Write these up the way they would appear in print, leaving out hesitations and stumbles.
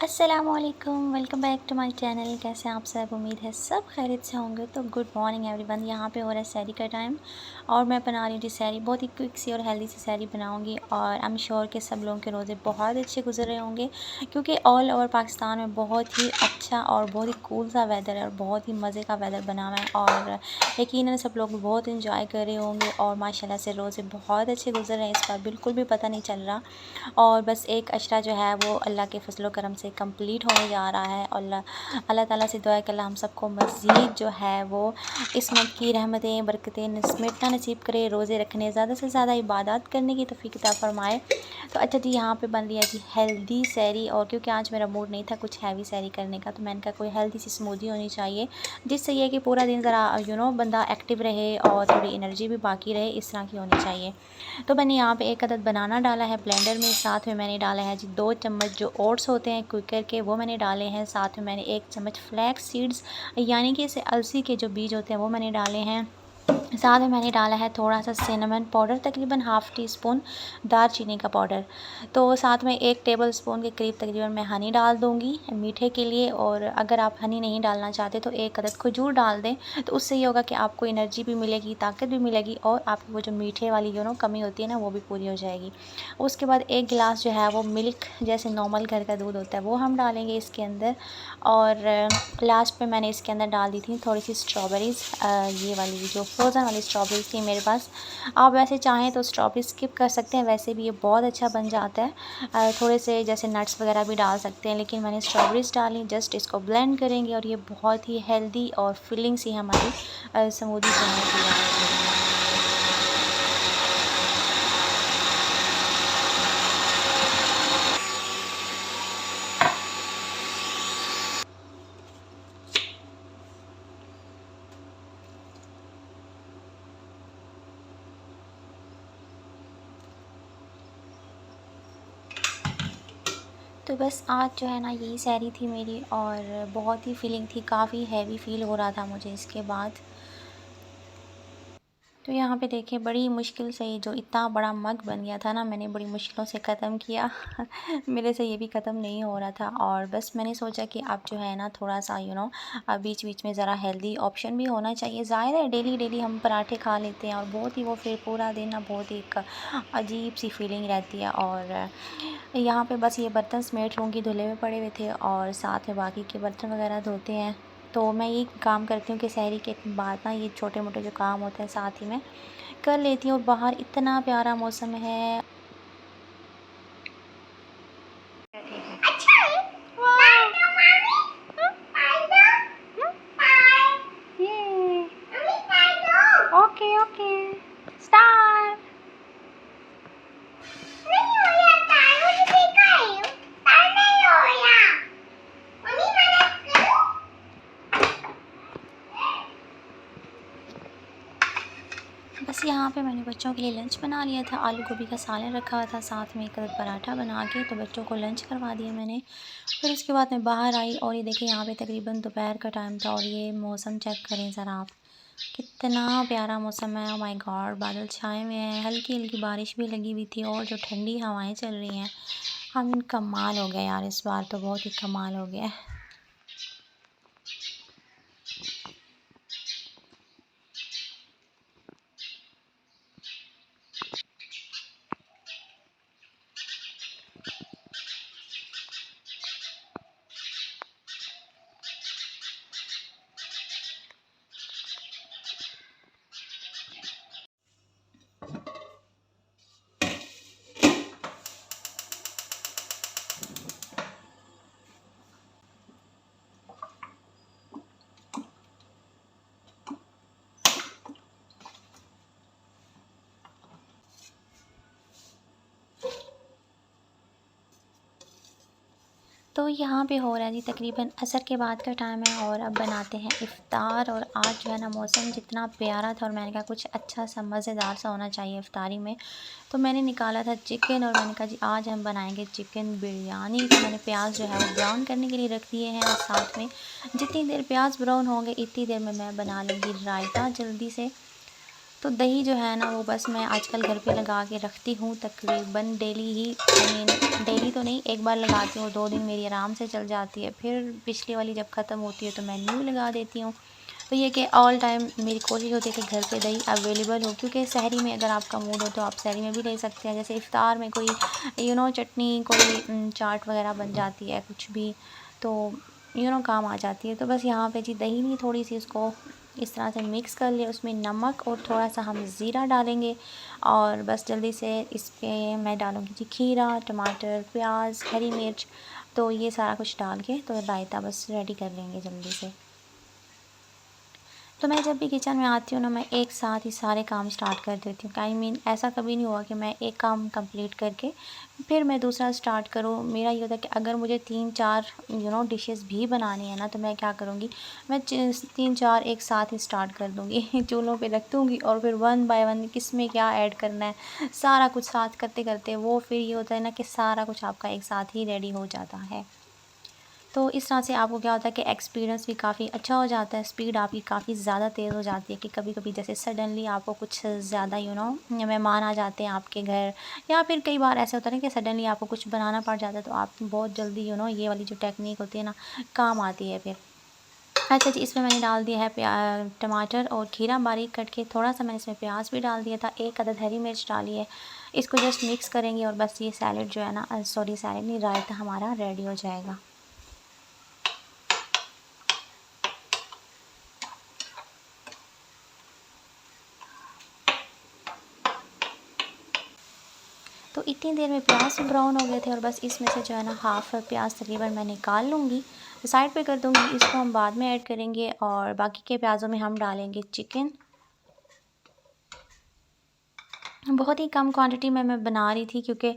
अस्सलामुअलैकुम, welcome back to my channel. कैसे हैं आप सब? उम्मीद है सब खैरियत से होंगे। तो गुड मॉर्निंग एवरीवन। यहाँ पे हो रहा है सहरी का टाइम और मैं बना रही हूँ सहरी। बहुत ही क्विक सी और हेल्दी सी सहरी बनाऊँगी और आई एम श्योर कि सब लोगों के रोज़े बहुत अच्छे गुजर रहे होंगे, क्योंकि ऑल ओवर पाकिस्तान में बहुत ही अच्छा और बहुत ही कूल सा वेदर है और बहुत ही मज़े का वेदर बना हुआ है और यकीनन सब लोग बहुत इंजॉय कर रहे होंगे और माशाल्लाह से रोज़े बहुत अच्छे गुजर रहे हैं। इस बार बिल्कुल भी पता नहीं चल रहा और बस एक अशरा जो है वो अल्लाह के फजलो करम से कंप्लीट होने जा रहा है। और अल्लाह ताला से दुआ है कि अल्लाह हम सबको मज़ीद जो है वो इस मंथ की रहमतें बरकतें समेटना नसीब करे, रोज़े रखने, ज़्यादा से ज़्यादा इबादत करने की तौफीक अता फ़रमाए। तो अच्छा जी, यहाँ पे बन रही है जी हेल्दी सहरी। और क्योंकि आज मेरा मूड नहीं था कुछ हैवी सहरी करने का, तो मैंने कहा कोई हेल्दी सी स्मूदी होनी चाहिए जिससे ये कि पूरा दिन ज़रा बंदा एक्टिव रहे और थोड़ी एनर्जी भी बाकी रहे, इस तरह की होनी चाहिए। तो मैंने यहाँ पे एक अदद बनाना डाला है ब्लेंडर में। साथ में मैंने डाला है जी 2 चम्मच जो ओट्स होते हैं क्विकर के, वो मैंने डाले हैं। साथ में मैंने 1 चम्मच फ्लैक्स सीड्स यानी कि इसे अलसी के जो बीज होते हैं वो मैंने डाले हैं। साथ में मैंने डाला है थोड़ा सा सिनेमन पाउडर, तकरीबन हाफ़ टी स्पून दारचीनी का पाउडर। तो साथ में 1 टेबल स्पून के करीब तकरीबन मैं हनी डाल दूँगी मीठे के लिए। और अगर आप हनी नहीं डालना चाहते तो 1 अदद खजूर डाल दें, तो उससे ये होगा कि आपको एनर्जी भी मिलेगी, ताकत भी मिलेगी और आपकी वो जो मीठे वाली कमी होती है ना, वो भी पूरी हो जाएगी। उसके बाद 1 गिलास जो है वो मिल्क, जैसे नॉर्मल घर का दूध होता है, वो हम डालेंगे इसके अंदर। और लास्ट में मैंने इसके अंदर डाल दी थी थोड़ी सी स्ट्रॉबेरीज़, ये वाली जो फ्रोज़न वाली स्ट्रॉबेरीज़ थी मेरे पास। आप वैसे चाहें तो स्ट्रॉबेरी स्किप कर सकते हैं, वैसे भी ये बहुत अच्छा बन जाता है। थोड़े से जैसे नट्स वगैरह भी डाल सकते हैं, लेकिन मैंने स्ट्रॉबेरीज़ डाली। जस्ट इसको ब्लेंड करेंगे और ये बहुत ही हेल्दी और फिलिंग सी हमारी स्मूदी जो है तैयार हो जाएगी। तो बस आज जो है ना यही सहरी थी मेरी और बहुत ही फीलिंग थी, काफ़ी हैवी फ़ील हो रहा था मुझे इसके बाद। तो यहाँ पे देखिए बड़ी मुश्किल से ये जो इतना बड़ा मग बन गया था ना, मैंने बड़ी मुश्किलों से ख़त्म किया। मेरे से ये भी ख़त्म नहीं हो रहा था और बस मैंने सोचा कि अब जो है ना थोड़ा सा बीच बीच में ज़रा हेल्दी ऑप्शन भी होना चाहिए। ज़ाहिर है डेली डेली हम पराठे खा लेते हैं और बहुत ही वो फिर पूरा दिन ना बहुत ही एक अजीब सी फीलिंग रहती है। और यहाँ पे बस ये बर्तन समेट लूँगी, धुले हुए पड़े हुए थे और साथ में बाकी के बर्तन वगैरह धोते हैं। तो मैं ये काम करती हूँ कि सहरी के बाद ना ये छोटे मोटे जो काम होते हैं साथ ही में कर लेती हूँ। और बाहर इतना प्यारा मौसम है। अच्छा है। Okay okay start. बस यहाँ पे मैंने बच्चों के लिए लंच बना लिया था। आलू गोभी का सालन रखा हुआ था, साथ में एक पराठा बना के तो बच्चों को लंच करवा दिया मैंने। फिर उसके बाद मैं बाहर आई और ये देखिए यहाँ पे तकरीबन दोपहर का टाइम था और ये मौसम चेक करें ज़रा आप, कितना प्यारा मौसम है। ओ माय गॉड, बादल छाए हुए हैं, हल्की हल्की बारिश भी लगी हुई थी और जो ठंडी हवाएं चल रही हैं। हम कमाल हो गया यार, इस बार तो बहुत ही कमाल हो गया। तो यहाँ पे हो रहा है जी तकरीबन असर के बाद का टाइम है और अब बनाते हैं इफ़्तार। और आज जो है ना मौसम जितना प्यारा था और मैंने कहा कुछ अच्छा सा मज़ेदार सा होना चाहिए इफ़्तारी में, तो मैंने निकाला था चिकन और मैंने कहा जी आज हम बनाएंगे चिकन बिरयानी। तो मैंने प्याज जो है वो ब्राउन करने के लिए रख दिए हैं और साथ में जितनी देर प्याज ब्राउन होंगे इतनी देर में मैं बना लूँगी रायता जल्दी से। तो दही जो है ना वो बस मैं आजकल घर पे लगा के रखती हूँ, तकरीबन daily he, I mean daily तो नहीं, एक बार लगाती हूँ, 2 दिन मेरी आराम से चल जाती है, फिर पिछली वाली जब ख़त्म होती है तो मैं न्यू लगा देती हूँ। तो ये कि ऑल टाइम मेरी कोशिश होती है कि घर पे दही अवेलेबल हो, क्योंकि सहरी में अगर आपका मूड हो तो आप सहरी में भी ले सकते हैं। जैसे इफ्तार में कोई चटनी, कोई चाट वगैरह बन जाती है, कुछ भी, तो काम आ जाती है। तो बस यहाँ पे जी दही ली थोड़ी सी, उसको इस तरह से मिक्स कर लिया, उसमें नमक और थोड़ा सा हम ज़ीरा डालेंगे, और बस जल्दी से इस पे मैं डालूँगी जी खीरा, टमाटर, प्याज, हरी मिर्च, तो ये सारा कुछ डाल के तो रायता बस रेडी कर लेंगे जल्दी से। तो मैं जब भी किचन में आती हूँ ना, मैं एक साथ ही सारे काम स्टार्ट कर देती हूँ। आई मीन ऐसा कभी नहीं हुआ कि मैं एक काम कंप्लीट करके फिर मैं दूसरा स्टार्ट करूँ। मेरा ये होता है कि अगर मुझे 3-4 डिशेस भी बनानी है ना, तो मैं क्या करूँगी, मैं 3-4 एक साथ ही स्टार्ट कर दूँगी चूल्हों पे रख दूँगी, और फिर वन बाय वन किस में क्या ऐड करना है, सारा कुछ साथ करते करते वो फिर ये होता है ना कि सारा कुछ आपका एक साथ ही रेडी हो जाता है। तो इस तरह से आपको क्या होता है कि एक्सपीरियंस भी काफ़ी अच्छा हो जाता है, स्पीड आपकी काफ़ी ज़्यादा तेज़ हो जाती है कि कभी-कभी जैसे सडनली आपको कुछ ज़्यादा मेहमान आ जाते हैं आपके घर, या फिर कई बार ऐसा होता है ना कि सडनली आपको कुछ बनाना पड़ जाता है, तो आप बहुत जल्दी ये वाली जो टेक्निक होती है ना, काम आती है फिर। अच्छा जी, इसमें मैंने डाल दिया है टमाटर और खीरा बारीक कट के, थोड़ा-सा मैंने इसमें प्याज भी डाल दिया था, 1 अदद हरी मिर्च डाली है। इसको जस्ट मिक्स करेंगे और बस ये सैलेड जो है ना, सॉरी सैलेड नहीं, रायता हमारा रेडी हो जाएगा। तो इतनी देर में प्याज ब्राउन हो गए थे, और बस इसमें से जो है ना हाफ़ प्याज तकरीबन मैं निकाल लूँगी, साइड पे कर दूँगी। इसको हम बाद में ऐड करेंगे, और बाकी के प्याज़ों में हम डालेंगे चिकन। बहुत ही कम क्वांटिटी में मैं बना रही थी, क्योंकि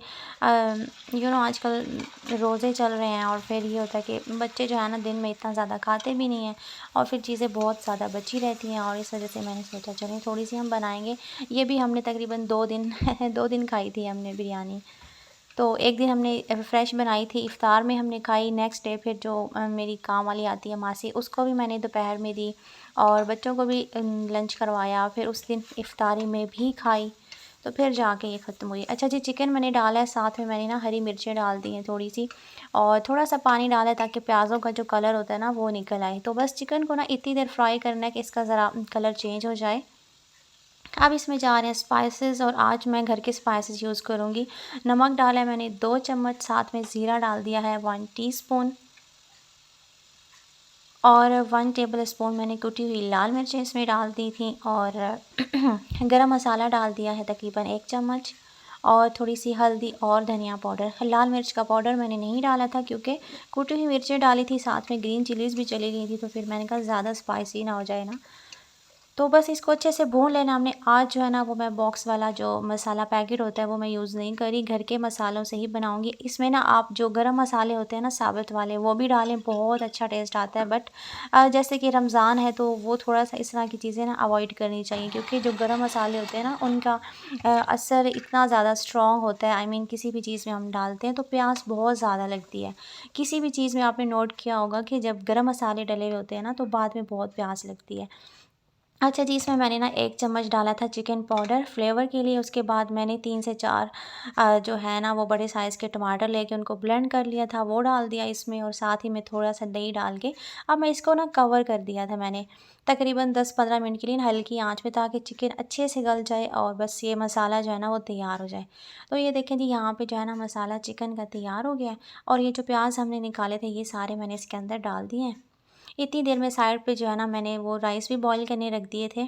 आजकल रोज़े चल रहे हैं, और फिर ये होता है कि बच्चे जो है ना दिन में इतना ज़्यादा खाते भी नहीं हैं, और फिर चीज़ें बहुत ज़्यादा बची रहती हैं, और इस वजह से मैंने सोचा चलें थोड़ी सी हम बनाएंगे। ये भी हमने तकरीबन 2 दिन 2 दिन खाई थी हमने बिरयानी। तो एक दिन हमने फ्रेश बनाई थी, इफ़्तार में हमने खाई, नेक्स्ट डे फिर जो मेरी काम वाली आती है मासी, उसको भी मैंने दोपहर में दी, और बच्चों को भी लंच करवाया, फिर उस दिन इफ़्तारी में भी खाई, तो फिर जाके ये ख़त्म हुई। अच्छा जी, चिकन मैंने डाला है, साथ में मैंने ना हरी मिर्चें डाल दी हैं थोड़ी-सी, और थोड़ा-सा पानी डाला है ताकि प्याज़ों का जो कलर होता है ना वो निकल आए। तो बस चिकन को ना इतनी देर फ्राई करना है कि इसका ज़रा कलर चेंज हो जाए। अब इसमें जा रहे हैं स्पाइसेस, और आज मैं घर के स्पाइसेस यूज़ करूँगी। नमक डाला है मैंने 2 चम्मच, साथ में ज़ीरा डाल दिया है 1 टीस्पून, और 1 टेबल स्पून मैंने कुटी हुई लाल मिर्चें इसमें डाल दी थी, और गरम मसाला डाल दिया है तकरीबन 1 चम्मच, और थोड़ी-सी हल्दी और धनिया पाउडर। लाल मिर्च का पाउडर मैंने नहीं डाला था, क्योंकि कुटी हुई मिर्चें डाली थी, साथ में ग्रीन चिलीज़ भी चली गई थी, तो फिर मैंने कहा ज़्यादा स्पाइसी ना हो जाए ना। तो बस इसको अच्छे से भून लेना हमने। आज जो है ना वो मैं बॉक्स वाला जो मसाला पैकेट होता है वो मैं यूज़ नहीं करी, घर के मसालों से ही बनाऊँगी। इसमें ना आप जो गरम मसाले होते हैं ना साबुत वाले, वो भी डालें, बहुत अच्छा टेस्ट आता है। बट जैसे कि रमज़ान है तो वो थोड़ा-सा इस तरह की चीज़ें ना अवॉइड करनी चाहिए, क्योंकि जो गरम मसाले होते हैं ना उनका असर इतना ज़्यादा स्ट्रॉन्ग होता है। आई मीन किसी भी चीज़ में हम डालते हैं तो प्यास बहुत ज़्यादा लगती है। किसी भी चीज़ में आपने नोट किया होगा कि जब गरम मसाले डले हुए होते हैं ना तो बाद में बहुत प्यास लगती है। अच्छा जी, इसमें मैंने ना 1 चम्मच डाला था चिकन पाउडर फ्लेवर के लिए। उसके बाद मैंने 3 से 4 जो है ना वो बड़े साइज़ के टमाटर लेके उनको ब्लेंड कर लिया था, वो डाल दिया इसमें, और साथ ही में थोड़ा-सा दही डाल के अब मैं इसको ना कवर कर दिया था मैंने, तकरीबन 10-15 मिनट के लिए हल्की आँच पे, ताकि चिकन अच्छे से गल जाए और बस ये मसाला जो है ना वो तैयार हो जाए। तो ये देखें जी, यहाँ पे जो है ना मसाला चिकन का तैयार हो गया है, और ये जो प्याज़ हमने निकाले थे ये सारे मैंने इसके अंदर डाल दिए हैं। इतनी देर में साइड पे जो है ना मैंने वो राइस भी बॉईल करने रख दिए थे।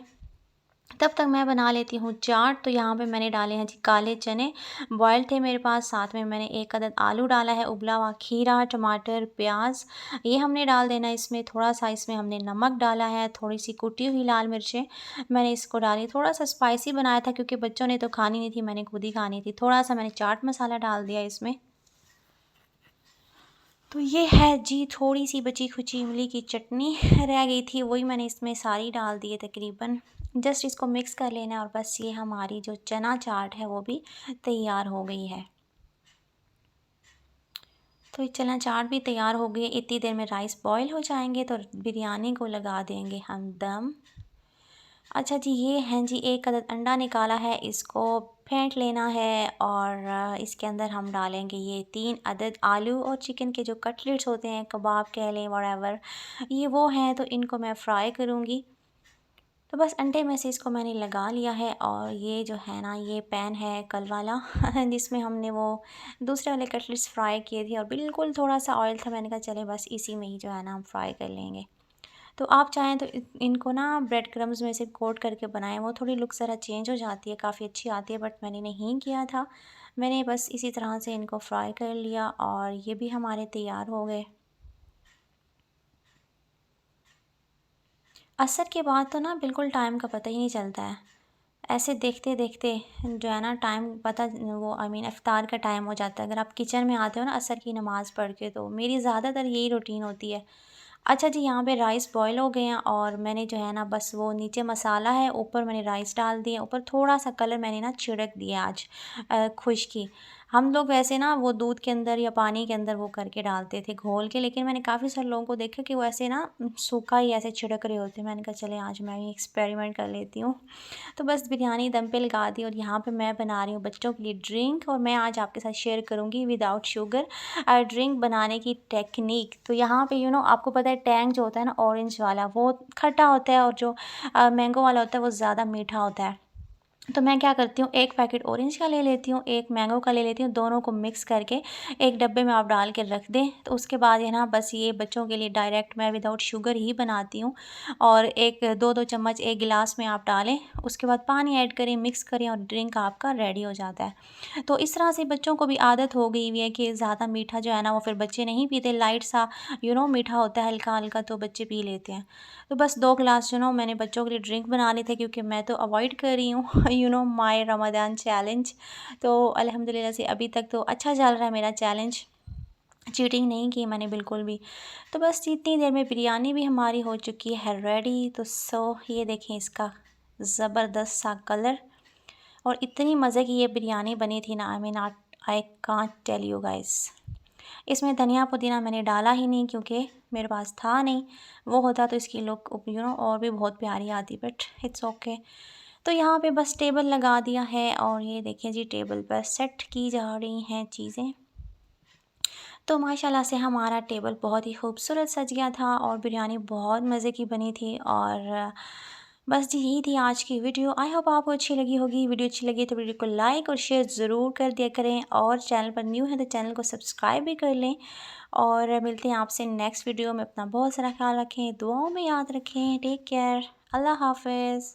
तब तक मैं बना लेती हूँ चाट। तो यहाँ पे मैंने डाले हैं जी काले चने, बॉयल थे मेरे पास, साथ में मैंने 1 अदद आलू डाला है, उबला हुआ खीरा, टमाटर, प्याज़, ये हमने डाल देना है इसमें। थोड़ा-सा इसमें हमने नमक डाला है, थोड़ी-सी कुटी हुई लाल मिर्चें मैंने इसको डाली। थोड़ा-सा स्पाइसी बनाया था क्योंकि बच्चों ने तो खानी नहीं थी, मैंने खुद ही खानी थी। थोड़ा-सा मैंने चाट मसाला डाल दिया इसमें। तो ये है जी थोड़ी-सी बची-खुची इमली की चटनी रह गई थी, वही मैंने इसमें सारी डाल दी है तकरीबन। जस्ट इसको मिक्स कर लेना है, और बस ये हमारी जो चना चाट है वो भी तैयार हो गई है। तो ये चना चाट भी तैयार हो गई है। इतनी देर में राइस बॉयल हो जाएँगे तो बिरयानी को लगा देंगे हम दम। अच्छा जी, ये हैं जी 1 अदद अंडा निकाला है, इसको फेंट लेना है और इसके अंदर हम डालेंगे ये 3 अदद आलू और चिकन के जो कटलेट्स होते हैं, कबाब कह लें व्हाटएवर, ये वो हैं, तो इनको मैं फ्राई करूँगी। तो बस अंडे में से इसको मैंने लगा लिया है और ये जो है ना, ये पैन है कल वाला जिसमें हमने वो दूसरे वाले कटलेट्स फ्राई किए थे और बिल्कुल थोड़ा-सा ऑयल था, मैंने कहा चले बस इसी में ही जो है ना हम फ्राई कर लेंगे। तो आप चाहें तो इनको ना ब्रेड क्रम्स में से कोट करके बनाएं, वो थोड़ी लुक ज़रा चेंज हो जाती है, काफ़ी अच्छी आती है, बट मैंने नहीं किया था। मैंने बस इसी तरह से इनको फ्राई कर लिया और ये भी हमारे तैयार हो गए। असर के बाद तो ना बिल्कुल टाइम का पता ही नहीं चलता है। ऐसे देखते-देखते जो है ना टाइम पता वो आई मीन इफ्तार का टाइम हो जाता है। अगर आप किचन में आते हो ना असर की नमाज़ पढ़ के, तो मेरी ज़्यादातर यही रूटीन होती है। अच्छा जी, यहाँ पे राइस बॉयल हो गए हैं और मैंने जो है ना बस वो नीचे मसाला है, ऊपर मैंने राइस डाल दिए, ऊपर थोड़ा-सा कलर मैंने ना छिड़क दिया आज खुश्की। हम लोग वैसे ना वो दूध के अंदर या पानी के अंदर वो करके डालते थे घोल के, लेकिन मैंने काफ़ी सारे लोगों को देखा कि वो ऐसे ना सूखा ही ऐसे छिड़क रहे होते हैं। मैंने कहा चले आज मैं भी एक्सपेरिमेंट कर लेती हूँ। तो बस बिरयानी दम पे लगा दी और यहाँ पे मैं बना रही हूँ बच्चों के लिए ड्रिंक, और मैं आज आपके साथ शेयर करूँगी विदाउट शुगर ड्रिंक बनाने की टेक्निक। तो यहाँ पे आपको पता है टैंग जो होता है ना ऑरेंज वाला वो खट्टा होता है और जो मैंगो वाला होता है वो ज़्यादा मीठा होता है। तो मैं क्या करती हूँ, 1 पैकेट ऑरेंज का ले लेती हूँ, 1 मैंगो का ले लेती हूँ, दोनों को मिक्स करके एक डब्बे में आप डाल के रख दें। तो उसके बाद ये ना बस ये बच्चों के लिए डायरेक्ट मैं विदाउट शुगर ही बनाती हूँ और एक 2-2 चम्मच 1 गिलास में आप डालें, उसके बाद पानी ऐड करें, मिक्स करें और ड्रिंक आपका रेडी हो जाता है। तो इस तरह से बच्चों को भी आदत हो गई हुई है कि ज़्यादा मीठा जो है ना वो फिर बच्चे नहीं पीते, लाइट सा मीठा होता है हल्का-हल्का, तो बच्चे पी लेते हैं। तो बस 2 ग्लास मैंने बच्चों के लिए ड्रिंक बना ली थी, क्योंकि मैं तो अवॉइड कर रही हूँ माय रमज़ान चैलेंज। तो अल्हम्दुलिल्लाह से अभी तक तो अच्छा चल रहा है मेरा चैलेंज, चीटिंग नहीं की मैंने बिल्कुल भी। तो बस इतनी देर में बिरयानी भी हमारी हो चुकी है रेडी। तो ये देखें इसका ज़बरदस्त सा कलर, और इतनी मज़े की ये बिरयानी बनी थी ना, I mean I can't tell you guys. इसमें धनिया पुदीना मैंने डाला ही नहीं क्योंकि मेरे पास था नहीं, वो होता तो इसकी लुक और भी बहुत प्यारी आती, बट इट्स ओके। तो यहाँ पे बस टेबल लगा दिया है और ये देखिए जी टेबल पर सेट की जा रही हैं चीज़ें। तो माशाल्लाह से हमारा टेबल बहुत ही खूबसूरत सज गया था और बिरयानी बहुत मज़े की बनी थी। और बस जी यही थी आज की वीडियो। आई होप आपको अच्छी लगी होगी। वीडियो अच्छी लगी तो वीडियो को लाइक और शेयर ज़रूर कर दिया करें, और चैनल पर न्यू है तो चैनल को सब्सक्राइब भी कर लें। और मिलते हैं आपसे नेक्स्ट वीडियो में। अपना बहुत सारा ख्याल रखें, दुआओं में याद रखें। टेक केयर, अल्लाह हाफ़िज़।